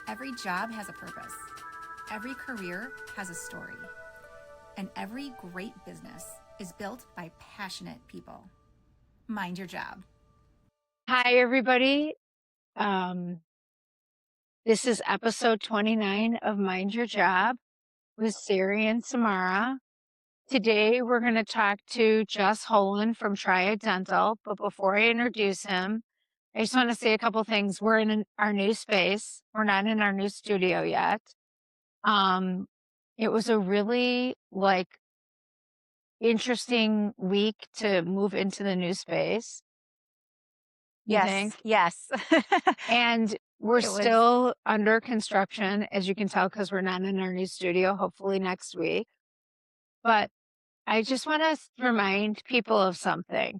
Every job has a purpose. Every career has a story. And every great business is built by passionate people. Mind your job. Hi, everybody. This is episode 29 of Mind Your Job with Sari and Samara. Today, we're going to talk to Jess Holen from Triad Dental. But before I introduce him, I just want to say a couple things. We're in our new space. We're not in our new studio yet. It was a really interesting week to move into the new space. You think? Yes. And we're still under construction, as you can tell, because we're not in our new studio, hopefully next week. But I just want to remind people of something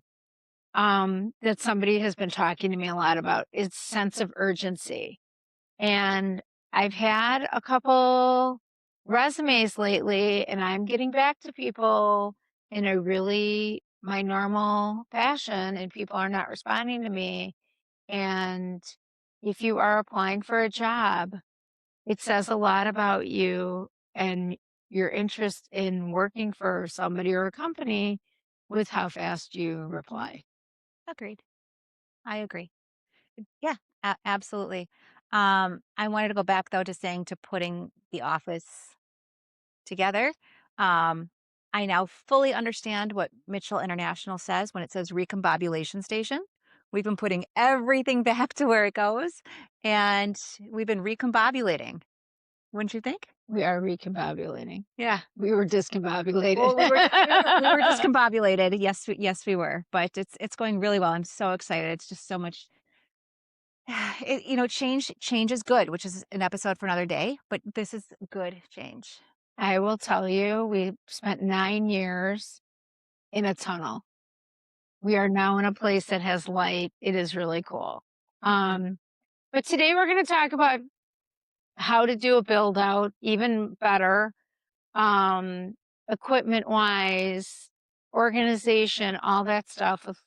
that somebody has been talking to me a lot about. It's sense of urgency. And I've had a couple resumes lately, and I'm getting back to people in my normal fashion, and people are not responding to me. And if you are applying for a job, it says a lot about you and your interest in working for somebody or a company with how fast you reply. Agreed. I agree. Yeah, absolutely. I wanted to go back though to saying to putting the office together. I now fully understand what Mitchell International says when it says recombobulation station. We've been putting everything back to where it goes, and we've been recombobulating. Wouldn't you think? We are recombobulating. Yeah. We were discombobulated. Well, we were discombobulated. Yes, we were. But it's going really well. I'm so excited. It's just so much. Change is good, which is an episode for another day. But this is good change. I will tell you, we spent 9 years in a tunnel. We are now in a place that has light. It is really cool. But today we're going to talk about how to do a build out even better, equipment wise, organization, all that stuff with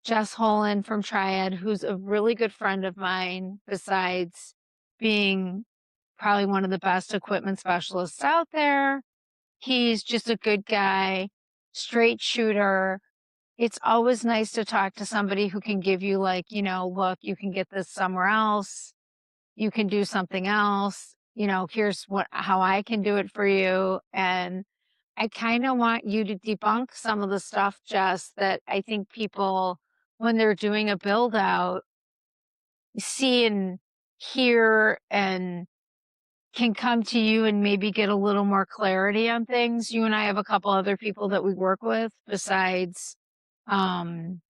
Jess Holen from Triad, who's a really good friend of mine, besides being probably one of the best equipment specialists out there. He's just a good guy, straight shooter. It's always nice to talk to somebody who can give you look, you can get this somewhere else. You can do something else. Here's how I can do it for you. And I kind of want you to debunk some of the stuff, Jess, that I think people, when they're doing a build out, see and hear and can come to you and maybe get a little more clarity on things. You and I have a couple other people that we work with besides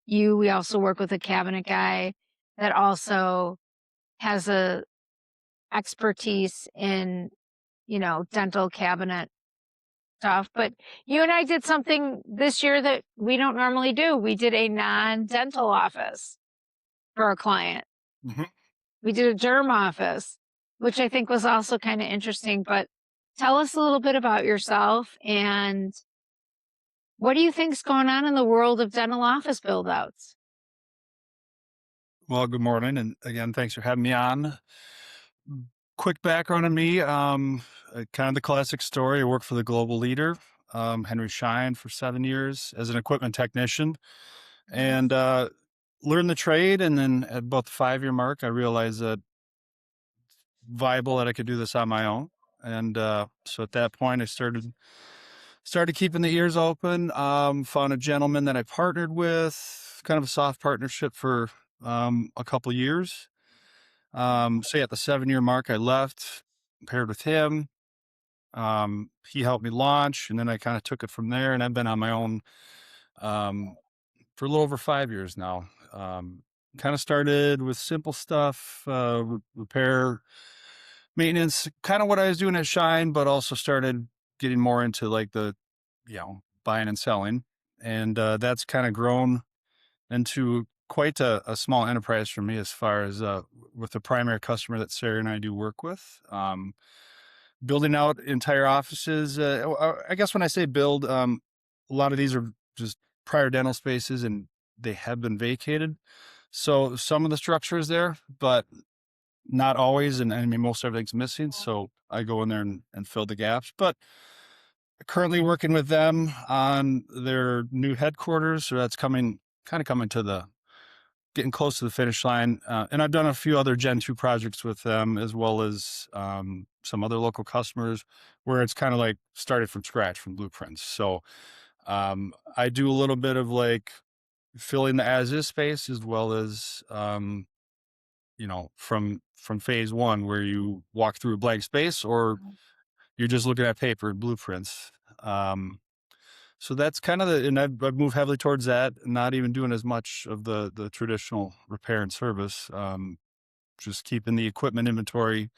you. We also work with a cabinet guy that also has a expertise in, dental cabinet stuff. But you and I did something this year that we don't normally do. We did a non-dental office for a client. Mm-hmm. We did a derm office, which I think was also kind of interesting. But tell us a little bit about yourself and what do you think's going on in the world of dental office build outs? Well, good morning. And again, thanks for having me on. Quick background on me, kind of the classic story. I worked for the global leader, Henry Schein, for 7 years as an equipment technician and learned the trade. And then at about the 5-year mark, I realized that viable that I could do this on my own. And so at that point, I started keeping the ears open, found a gentleman that I partnered with, kind of a soft partnership for a couple years. So at the 7-year mark, I left, paired with him. He helped me launch, and then I kind of took it from there. And I've been on my own for a little over 5 years now. Kind of started with simple stuff, repair, maintenance, kind of what I was doing at Shine, but also started getting more into like the, buying and selling. And that's kind of grown into quite a small enterprise for me as far as with the primary customer that Sarah and I do work with. Building out entire offices. I guess when I say build, a lot of these are just prior dental spaces and they have been vacated. So some of the structure is there, but not always, and I mean, most everything's missing. So I go in there and fill the gaps. But currently working with them on their new headquarters. So that's coming to getting close to the finish line. And I've done a few other Gen 2 projects with them, as well as some other local customers where it's kind of like started from scratch from blueprints. So I do a little bit of like filling the as is space, as well as, from phase one where you walk through a blank space, or you're just looking at paper and blueprints. So that's kind of and I've moved heavily towards that, not even doing as much of the traditional repair and service, just keeping the equipment inventory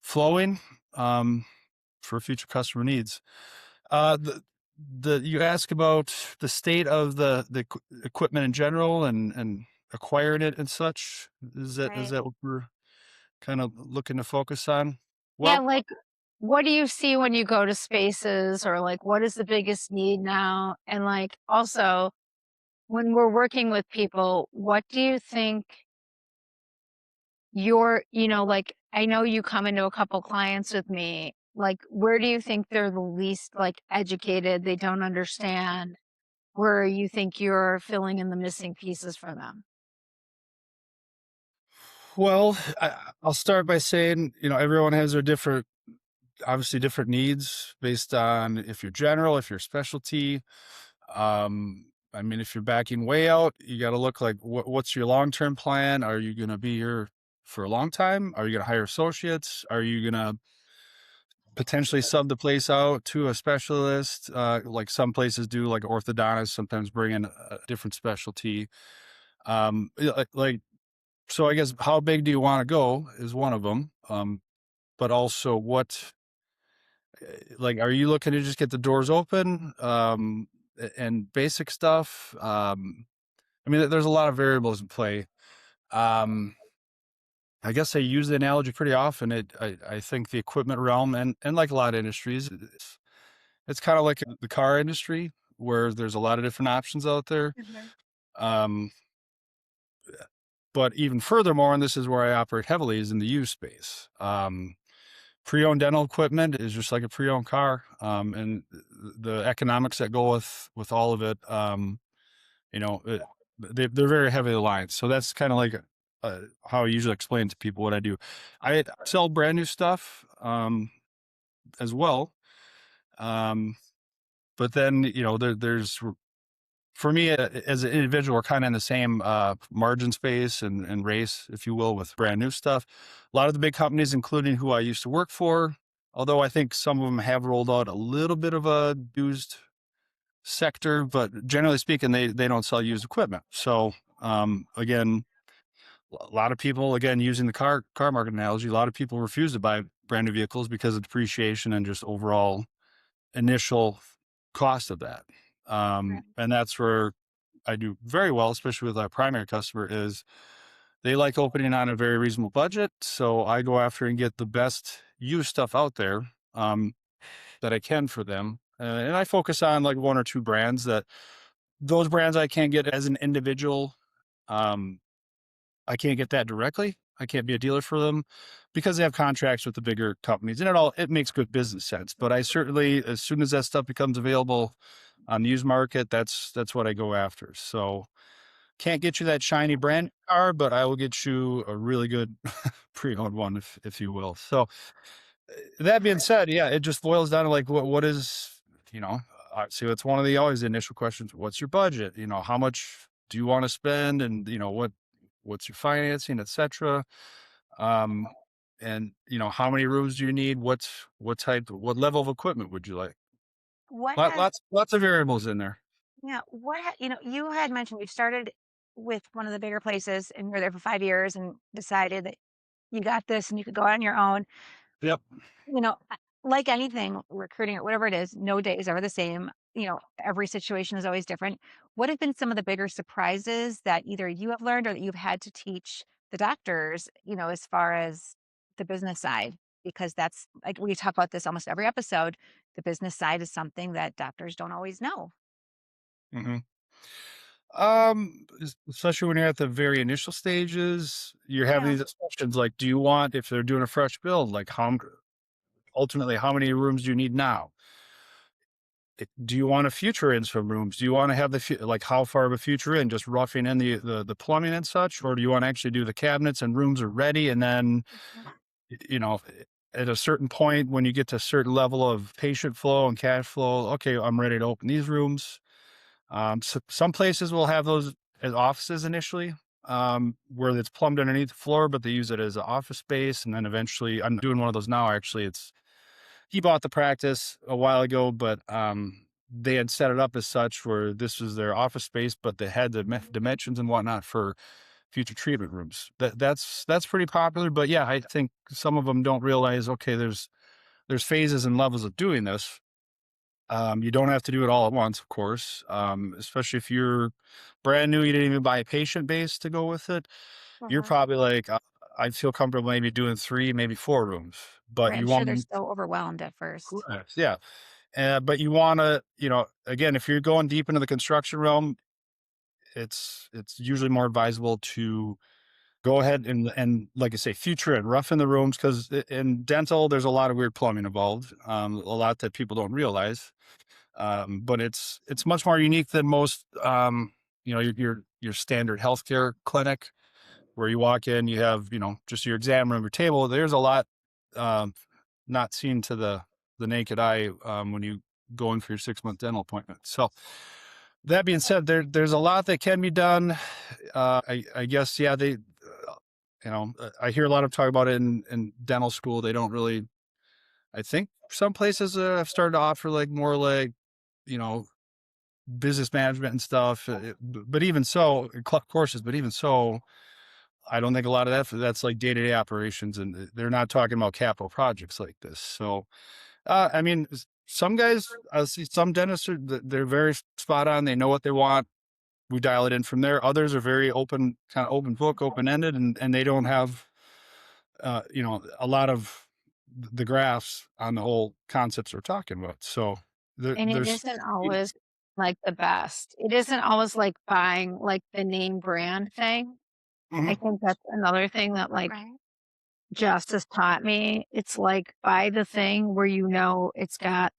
flowing, for future customer needs. You ask about the state of the equipment in general and acquiring it and such. Is Right. that what we're kind of looking to focus on? Yeah, Well, like, what do you see when you go to spaces, or like, what is the biggest need now? And like, also, when we're working with people, what do you think like, I know you come into a couple clients with me, like, where do you think they're the least like educated, they don't understand, where you think you're filling in the missing pieces for them? well, I'll start by saying, everyone has their obviously different needs based on if you're general, if you're specialty. I mean, if you're backing way out, you got to look like what's your long-term plan? Are you going to be here for a long time? Are you going to hire associates? Are you going to potentially sub the place out to a specialist? Like some places do, like orthodontists sometimes bring in a different specialty. So I guess how big do you want to go is one of them. But also like, are you looking to just get the doors open? And basic stuff. I mean, there's a lot of variables in play. Um, I guess I use the analogy pretty often. I think the equipment realm, and like a lot of industries, it's kind of like the car industry, where there's a lot of different options out there. Um, but even furthermore, and this is where I operate heavily, is in the used space. Pre-owned dental equipment is just like a pre-owned car, and the economics that go with all of it. You know, it, they're very heavily aligned. So that's kind of like how I usually explain to people what I do. I sell brand new stuff as well. Um, but then, there's, for me as an individual, we're kind of in the same margin space and race, if you will, with brand new stuff. A lot of the big companies, including who I used to work for, although I think some of them have rolled out a little bit of a used sector, but generally speaking, they don't sell used equipment. So again, a lot of people, again, using the car market analogy, a lot of people refuse to buy brand new vehicles because of depreciation and just overall initial cost of that. And that's where I do very well, especially with our primary customer, is they like opening on a very reasonable budget. So I go after and get the best used stuff out there that I can for them. And I focus on like one or two brands. Those brands I can't get as an individual. I can't get that directly. I can't be a dealer for them because they have contracts with the bigger companies, and it makes good business sense. But I certainly, as soon as that stuff becomes available on the used market, that's what I go after. So can't get you that shiny brand car, but I will get you a really good pre-owned one, if you will. So that being said, yeah, it just boils down to like what is, so it's one of the always the initial questions. What's your budget? How much do you want to spend? And what's your financing, etc. And how many rooms do you need? What level of equipment would you like? What has Lots of variables in there. Yeah, you had mentioned you started with one of the bigger places and you were there for 5 years and decided that you got this and you could go on your own. Yep. Like anything, recruiting or whatever it is, no day is ever the same. Every situation is always different. What have been some of the bigger surprises that either you have learned or that you've had to teach the doctors, as far as the business side? Because that's like we talk about this almost every episode. The business side is something that doctors don't always know. hmm Especially when you're at the very initial stages, you're having Yeah. these discussions like, do you want, if they're doing a fresh build, like ultimately, how many rooms do you need now? Do you want to future in some rooms? Do you want to have like how far of a future in, just roughing in the plumbing and such, or do you want to actually do the cabinets and rooms are ready, and then Mhm. you know, at a certain point when you get to a certain level of patient flow and cash flow, okay, I'm ready to open these rooms. So some places will have those as offices initially, where it's plumbed underneath the floor, but they use it as an office space. And then eventually, I'm doing one of those now. Actually, he bought the practice a while ago, but they had set it up as such where this was their office space, but they had the dimensions and whatnot for future treatment rooms. That's pretty popular. But yeah, I think some of them don't realize, okay, there's phases and levels of doing this. You don't have to do it all at once, of course. Especially if you're brand new, you didn't even buy a patient base to go with it. You're Mhm. probably like, I feel comfortable maybe doing 3, maybe 4 rooms, but Right. I'm you sure they're want so overwhelmed at first. correct, yeah. But you want to, again, if you're going deep into the construction realm, it's usually more advisable to go ahead and like I say, future and rough in the rooms because in dental, there's a lot of weird plumbing involved, a lot that people don't realize. But it's much more unique than most, your standard healthcare clinic where you walk in, you have just your exam room, your table. There's a lot um, not seen to the naked eye when you go in for your 6-month dental appointment. So that being said, there's a lot that can be done. I guess they. I hear a lot of talk about it in dental school. They don't really. I think some places have started to offer like more like you know business management and stuff. But even so, courses. But even so, I don't think a lot of that's like day-to-day operations, and they're not talking about capital projects like this. So, I mean, some guys, I see some dentists they're very spot on. They know what they want. We dial it in from there. Others are very open, kind of open book, open ended, and they don't have, a lot of the graphs on the whole concepts we're talking about. So And it there's, isn't always like the best. It isn't always like buying like the name brand thing. I Mhm. think that's another thing that like Right. Justice taught me. It's like buy the thing where you know it's got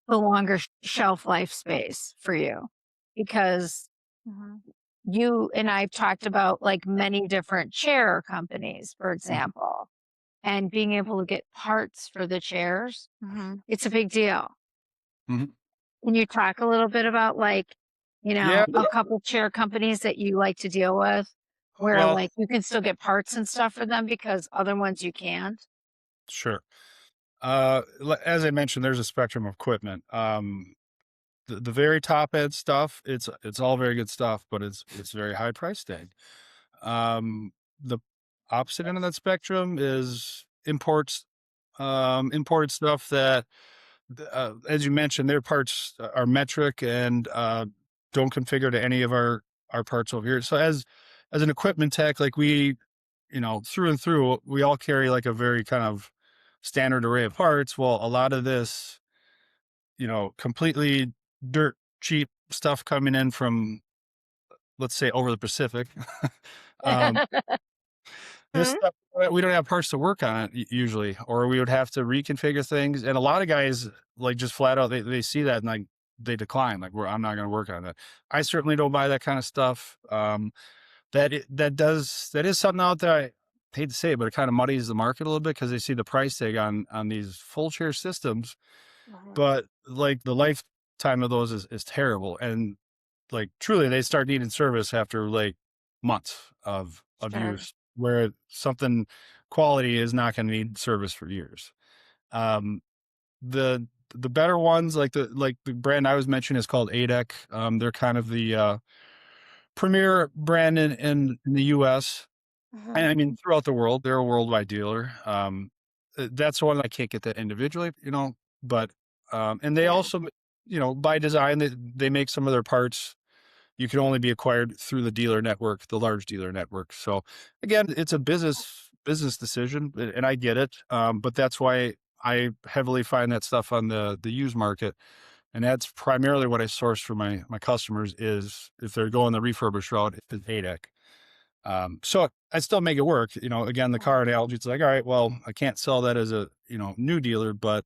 the longer shelf life space for you because Mhm. you and I've talked about like many different chair companies, for Mhm. example, and being able to get parts for the chairs. Mhm. It's a big deal. Mhm. Can you talk a little bit about like, Yeah. a couple chair companies that you like to deal with where Well, like you can still get parts and stuff for them because other ones you can't? sure. As I mentioned, there's a spectrum of equipment. The very top end stuff, it's all very good stuff, but it's very high price tag. The opposite end of that spectrum is imported stuff that, as you mentioned, their parts are metric and don't configure to any of our parts over here. So as an equipment tech, like we, through and through, we all carry like a very kind of standard array of parts. Well, a lot of this, completely dirt cheap stuff coming in from, let's say, over the Pacific. um, this Mhm. stuff, we don't have parts to work on it usually, or we would have to reconfigure things. And a lot of guys like just flat out, they see that and like they decline, like, I'm not going to work on that. I certainly don't buy that kind of stuff. That is something out there. I hate to say it, but it kind of muddies the market a little bit because they see the price tag on these full chair systems, Mhm. but like the lifetime of those is terrible. And like truly they start needing service after like months of Sure. use, where something quality is not going to need service for years. Um, the the better ones, like the brand I was mentioning is called ADEC. They're kind of the premier brand in the US. And Mhm. I mean throughout the world. They're a worldwide dealer. That's the one I can't get that individually, but and they Yeah. also, by design, they make some of their parts you can only be acquired through the dealer network, the large dealer network. So again, it's a business decision, and I get it. But that's why I heavily find that stuff on the used market And that's primarily what I source for my customers is if they're going the refurbished route, it's ADEC. So I still make it work. Again, the car analogy, it's like, all right, well, I can't sell that as a, new dealer, but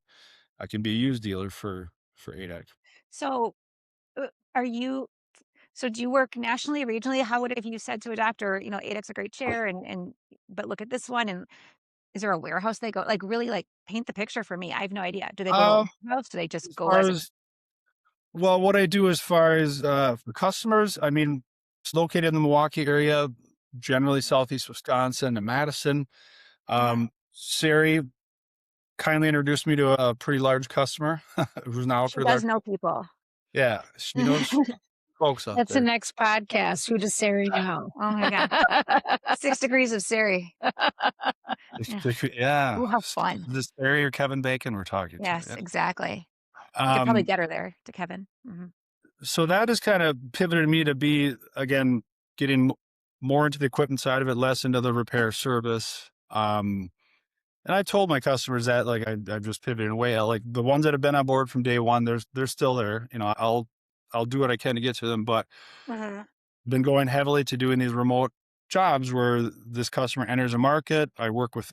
I can be a used dealer for ADEC. So are you, so do you work nationally, regionally? How would, if you said to a doctor, ADEC's a great chair but look at this one. And is there a warehouse they go, like really like paint the picture for me? I have no idea. Do they go to a warehouse? Do they just As go far as a, as, well, what I do as far as, for customers, I mean, it's located in the Milwaukee area, generally Southeast Wisconsin and Madison. Sari kindly introduced me to a pretty large customer who's now a she pretty does large. know people. Yeah. She knows folks out That's the there. next podcast. Who does Sari know? Oh my God. 6 degrees of Sari. Yeah. Ooh, how fun. This Sari or Kevin Bacon we're talking to. Yes, Yeah. exactly. You could probably get her there to Kevin. So that has kind of pivoted me to be, again, getting more into the equipment side of it, less into the repair service. And I told my customers that, like, I've just pivoted away. Like the ones that have been on board from day one, they're still there. I'll do what I can to get to them, but been going heavily to doing these remote jobs where this customer enters a market. I work with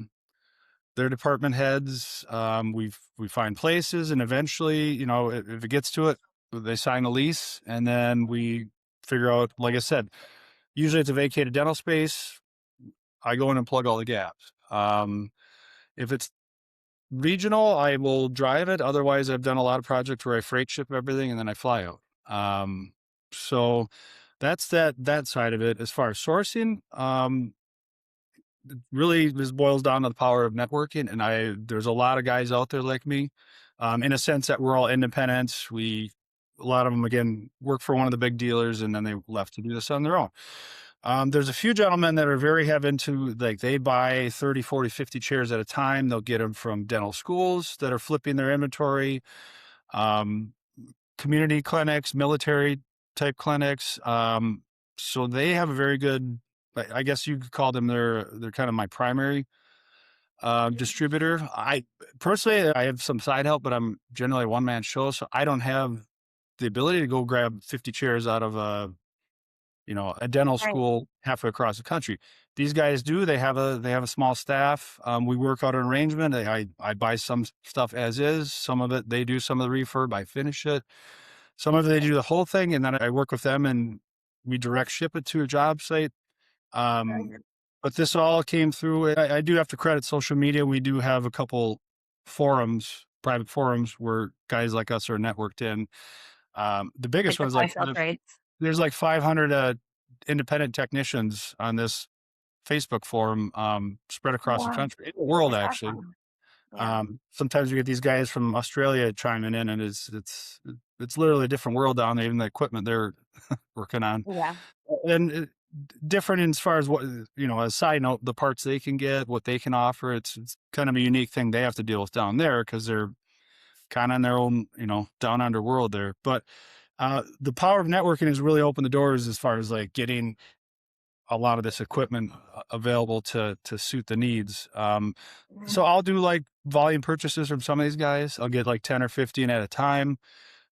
their department heads. We find places, and eventually, if it gets to it, they sign a lease, and then we figure out, like I said, usually it's a vacated dental space. I go in and plug all the gaps. If it's regional, I will drive it. Otherwise, I've done a lot of projects where I freight ship everything and then I fly out. So that's that side of it. As far as sourcing, really this boils down to the power of networking. And there's a lot of guys out there like me, in a sense that we're all independents. A lot of them, again, work for one of the big dealers and then they left to do this on their own. There's a few gentlemen that are very heavy into, like, they buy 30, 40, 50 chairs at a time. They'll get them from dental schools that are flipping their inventory, community clinics, military type clinics. So they have a very good, I guess you could call them, they're kind of my primary distributor. I personally, I have some side help, but I'm generally a one-man show. So I don't have the ability to go grab 50 chairs out of a dental Right. school halfway across the country. These guys do. They have a small staff. We work out an arrangement. I buy some stuff as is. Some of it they do. Some of the refurb I finish it. Some of it they do the whole thing, and then I work with them and we direct ship it to a job site. But this all came through. I do have to credit social media. We do have a couple forums, private forums, where guys like us are networked in. The biggest one is like there's like 500 independent technicians on this Facebook forum, spread across the country, the world, actually. Sometimes we get these guys from Australia chiming in, and it's literally a different world down there, even the equipment they're working on. Yeah. And different as far as what, as a side note, the parts they can get, what they can offer. It's kind of a unique thing they have to deal with down there because they're kind of in their own, down under world there. But the power of networking has really opened the doors as far as like getting a lot of this equipment available to suit the needs. So I'll do like volume purchases from some of these guys. I'll get like 10 or 15 at a time.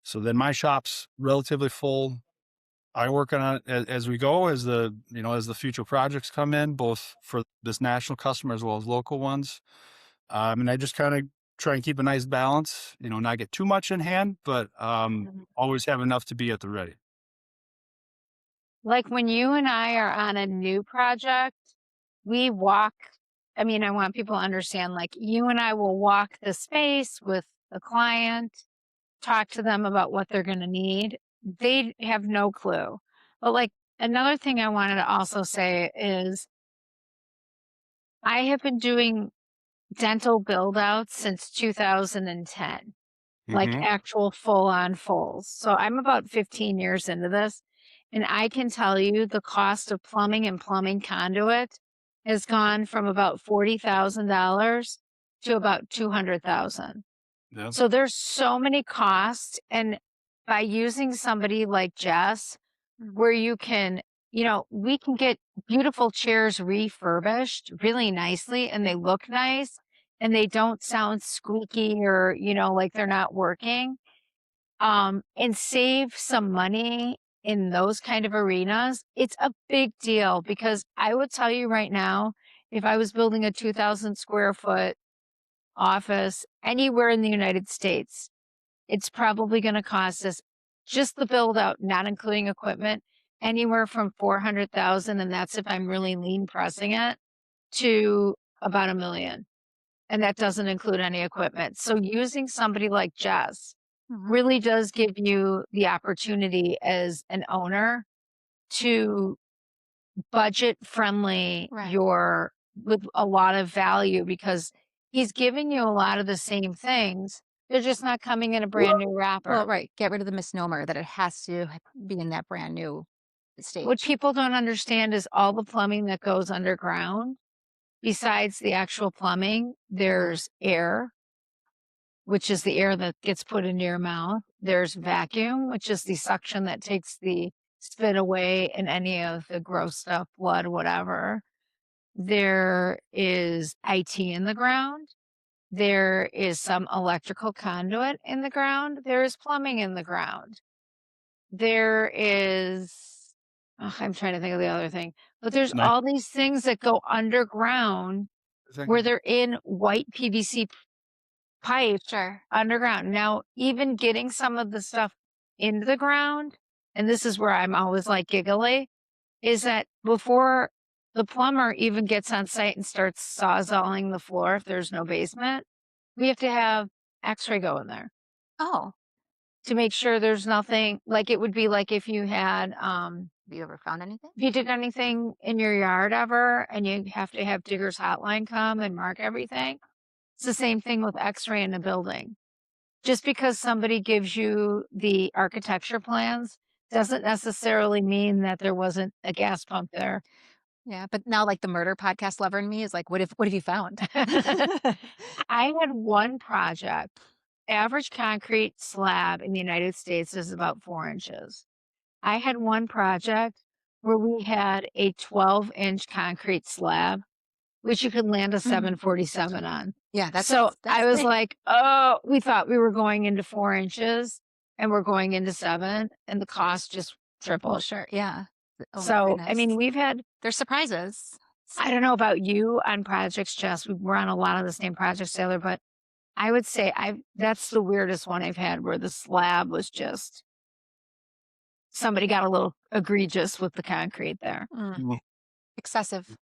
So then my shop's relatively full. I work on it as we go, as the future projects come in, both for this national customer as well as local ones. And I just kind of try and keep a nice balance, not get too much in hand, but always have enough to be at the ready. Like when you and I are on a new project, we walk. I mean, I want people to understand, like, you and I will walk the space with the client, talk to them about what they're going to need. They have no clue. But like another thing I wanted to also say is I have been doing dental build outs since 2010, like actual full on fulls. So I'm about 15 years into this. And I can tell you the cost of plumbing and plumbing conduit has gone from about $40,000 to about $200,000. Yeah. So there's so many costs. And by using somebody like Jess, where you can, we can get beautiful chairs refurbished really nicely and they look nice and they don't sound squeaky or, like they're not working. and save some money in those kind of arenas, it's a big deal because I would tell you right now, if I was building a 2,000 square foot office anywhere in the United States, it's probably going to cost us just the build out, not including equipment, anywhere from 400,000. And that's if I'm really lean pressing it to about $1 million. And that doesn't include any equipment. So using somebody like Jess really does give you the opportunity as an owner to budget friendly Right. with a lot of value because he's giving you a lot of the same things. They're just not coming in a brand new wrapper. Well, right. Get rid of the misnomer that it has to be in that brand new stage. What people don't understand is all the plumbing that goes underground. Besides the actual plumbing, there's air, which is the air that gets put into your mouth. There's vacuum, which is the suction that takes the spit away and any of the gross stuff, blood, whatever. There is IT in the ground. There is some electrical conduit in the ground. There is plumbing in the ground. There is, I'm trying to think of the other thing, but there's Nice. all these things that go underground where they're in white PVC pipe underground. Now, even getting some of the stuff into the ground, and this is where I'm always like giggly, is that before the plumber even gets on site and starts sawzalling the floor, if there's no basement, we have to have X-ray go in there Oh, to make sure there's nothing. Like it would be like if you had, have you ever found anything? if you did anything in your yard ever and you have to have Digger's Hotline come and mark everything. It's the same thing with X-ray in a building. Just because somebody gives you the architecture plans doesn't necessarily mean that there wasn't a gas pump there. Yeah, but now like the murder podcast lover in me is like, what have you found? I had one project. Average concrete slab in the United States is about 4 inches. I had one project where we had a 12-inch concrete slab, which you could land a 747 on. Yeah, So I was like, oh, we thought we were going into 4 inches and we're going into 7, and the cost just tripled. well, sure, yeah. Oh, my So, I mean, goodness. we've had, There's surprises. I don't know about you on projects, Jess. We're on a lot of the same projects together, but I would say that's the weirdest one I've had where the slab was just, somebody got a little egregious with the concrete there. Excessive.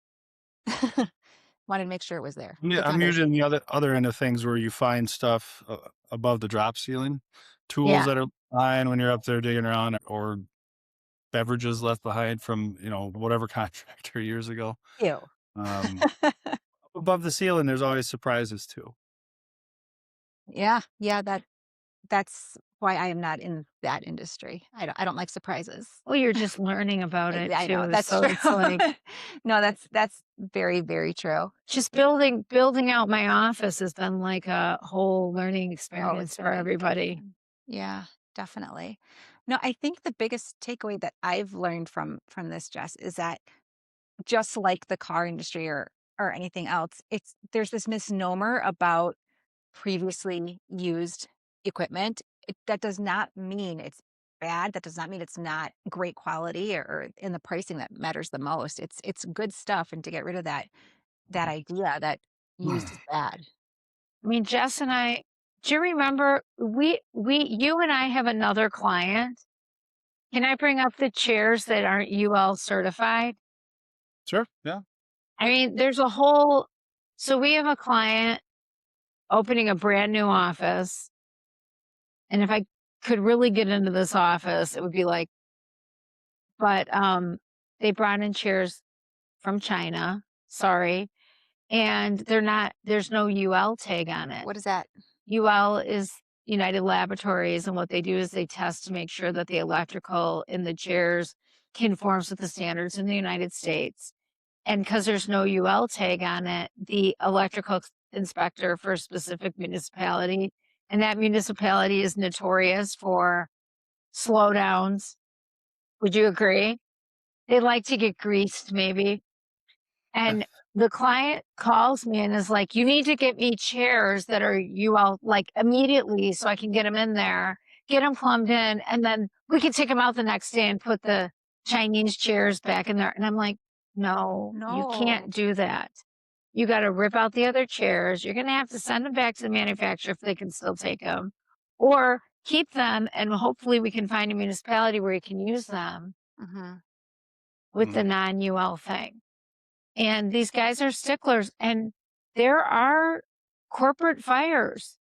Wanted to make sure it was there. Yeah, I'm usually in the other end of things where you find stuff above the drop ceiling, tools that are lying when you're up there digging around, or beverages left behind from whatever contractor years ago. Ew. Above the ceiling, there's always surprises too. Yeah, that's why I am not in that industry. I don't like surprises. Well, you're just learning about it I know, too. that's So true. it's like, No, that's very, very true. just building out my office has been like a whole learning experience for everybody. Yeah, definitely. No, I think the biggest takeaway that I've learned from this, Jess, is that just like the car industry or anything else, there's this misnomer about previously used equipment. That does not mean it's bad. That does not mean it's not great quality or in the pricing that matters the most. It's good stuff, and to get rid of that idea that used is bad. I mean, Jess and I, do you remember you and I have another client? Can I bring up the chairs that aren't UL certified? Sure. Yeah. I mean, so we have a client opening a brand new office. And if I could really get into this office, it would be like, but they brought in chairs from China. Sorry. And there's no UL tag on it. What is that? UL is United Laboratories, and what they do is they test to make sure that the electrical in the chairs conforms with the standards in the United States. And because there's no UL tag on it, the electrical inspector for a specific municipality, and that municipality is notorious for slowdowns. Would you agree? They like to get greased, maybe. And the client calls me and is like, you need to get me chairs that are UL like immediately so I can get them in there get them plumbed in, and then we can take them out the next day and put the Chinese chairs back in there. And I'm like, no, you can't No. do that. You got to rip out the other chairs. You're going to have to send them back to the manufacturer if they can still take them, or keep them, and hopefully we can find a municipality where you can use them Mm-hmm. with the non-UL thing. And these guys are sticklers, and there are corporate fires,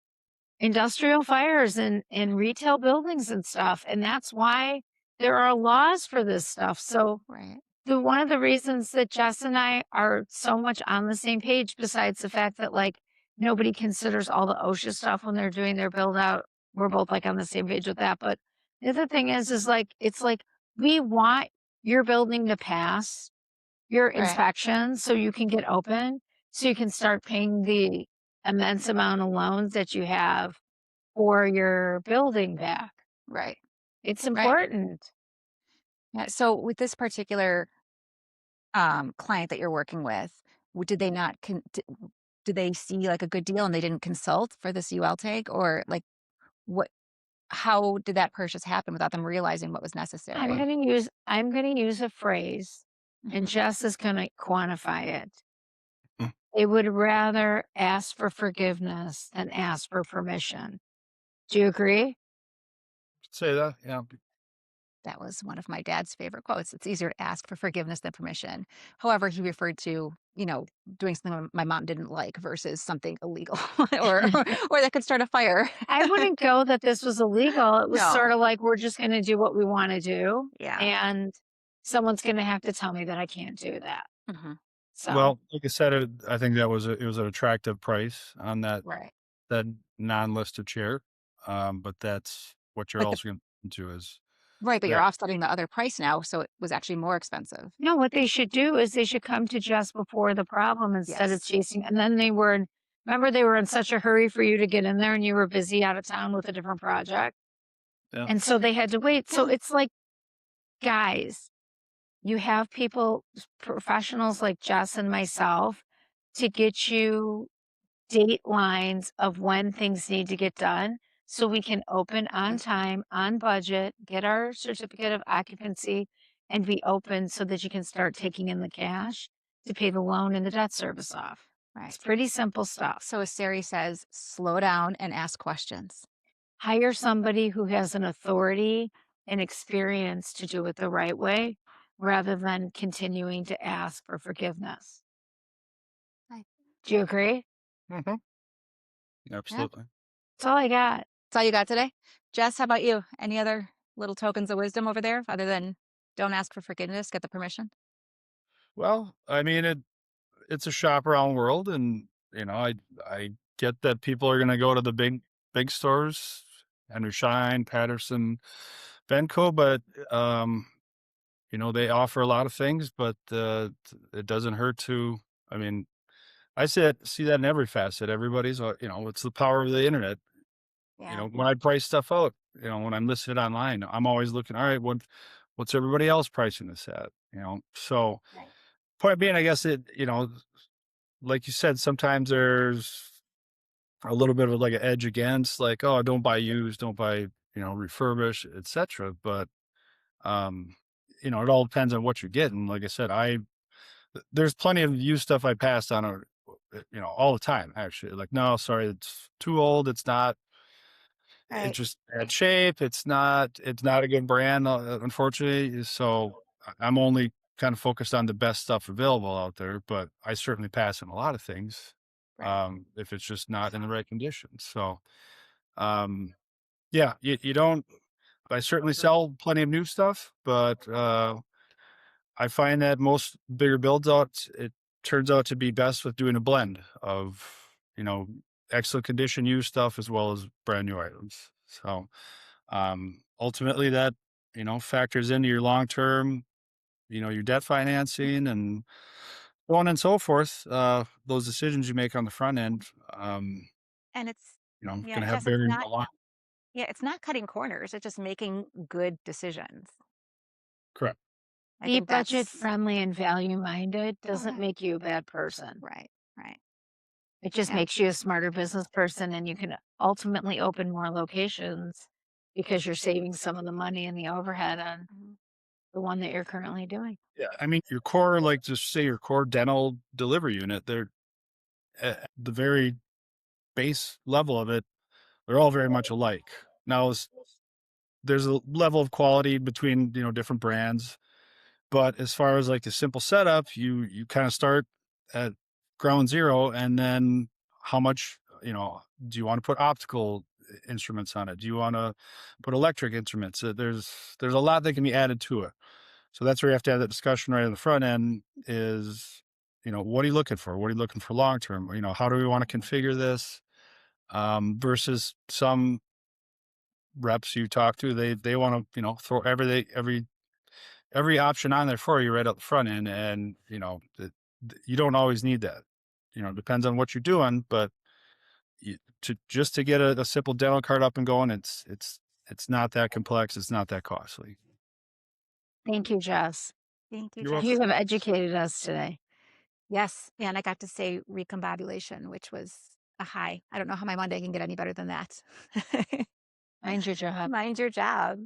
industrial fires in retail buildings and stuff. And that's why there are laws for this stuff. So Right. one of the reasons that Jess and I are so much on the same page, besides the fact that like nobody considers all the OSHA stuff when they're doing their build out, we're both like on the same page with that. But the other thing is like, it's like we want your building to pass your Right. inspection so you can get open, so you can start paying the immense amount of loans that you have for your building back. Right. It's Right. important. Yeah. So with this particular client that you're working with, did they not did they see like a good deal and they didn't consult for this UL tag, or like what? How did that purchase happen without them realizing what was necessary? I'm gonna use a phrase, and Mhm. Jess is gonna quantify it. Mm. They would rather ask for forgiveness than ask for permission. Do you agree? Say that, yeah. That was one of my dad's favorite quotes. It's easier to ask for forgiveness than permission. However, he referred to, doing something my mom didn't like versus something illegal or or that could start a fire. I wouldn't go that this was illegal. It was No. sort of like, we're just gonna do what we wanna do, Yeah. and someone's gonna have to tell me that I can't do that. Mhm. So, Well, like I said, I think it was an attractive price on Right. that non-listed chair. But that's what you're But also going to is but you're that. offsetting the other price now, so it was actually more expensive. no, what they should do is they should come to Jess before the problem instead of Yes. chasing. And then remember, they were in such a hurry for you to get in there, and you were busy out of town with a different project. Yeah. And so they had to wait. So it's like, guys, you have people, professionals like Jess and myself, to get you date lines of when things need to get done so we can open on time, on budget, get our certificate of occupancy, and be open so that you can start taking in the cash to pay the loan and the debt service off. Right. It's pretty simple stuff. So as Sari says, slow down and ask questions. Hire somebody who has an authority and experience to do it the right way rather than continuing to ask for forgiveness. Right. Do you agree? Mhm. Absolutely. That's all I got. That's all you got today? Jess, how about you? Any other little tokens of wisdom over there other than don't ask for forgiveness, get the permission? Well, I mean, it's a shop around world, and I get that people are going to go to the big stores, Henry Schein, Patterson, Benco, but they offer a lot of things, but it doesn't hurt to. I mean, see that in every facet. Everybody's, it's the power of the internet. Yeah. When I price stuff out, when I'm listed online, I'm always looking, all right, what's everybody else pricing this at? So Right. point being, I guess like you said, sometimes there's a little bit of like an edge against like, oh, don't buy used, don't buy, refurbish, etc. But, it all depends on what you're getting. Like I said, there's plenty of used stuff I passed on, all the time, actually. Like, no, sorry, it's too old. It's not, it's Right. just bad shape. It's not a good brand, unfortunately. So I'm only kind of focused on the best stuff available out there, but I certainly pass on a lot of things, Right. if it's just not in the right condition. So, yeah, you don't, I certainly sell plenty of new stuff, but, I find that most bigger builds out, it turns out to be best with doing a blend of, excellent condition used stuff as well as brand new items. So, ultimately that, factors into your long term, your debt financing and so on and so forth. Those decisions you make on the front end, And it's going to have Jess, it's bearing not a lot. it's not cutting corners. It's just making good decisions. Correct. I Be think budget that's friendly and value minded doesn't right. make you a bad person. Right. Right. It just Yeah. makes you a smarter business person, and you can ultimately open more locations because you're saving some of the money and the overhead on Mhm. the one that you're currently doing. Yeah, I mean, your core, like just say your core dental delivery unit, they're at the very base level of it, they're all very much alike. Now, there's a level of quality between, different brands, but as far as like the simple setup, you kind of start at ground zero, and then how much, do you want to put optical instruments on it? Do you want to put electric instruments? There's a lot that can be added to it. So that's where you have to have that discussion right on the front end is, what are you looking for? What are you looking for long term? How do we want to configure this? Versus some reps you talk to, they want to, throw every option on there for you right up the front end. And, you don't always need that. It depends on what you're doing, but to get a simple dental card up and going, it's not that complex. It's not that costly. Thank you, Jess. Thank you, You're Jess. welcome. You have educated us today. Yes, and I got to say recombobulation, which was a high. I don't know how my Monday can get any better than that. Mind your job. Mind your job.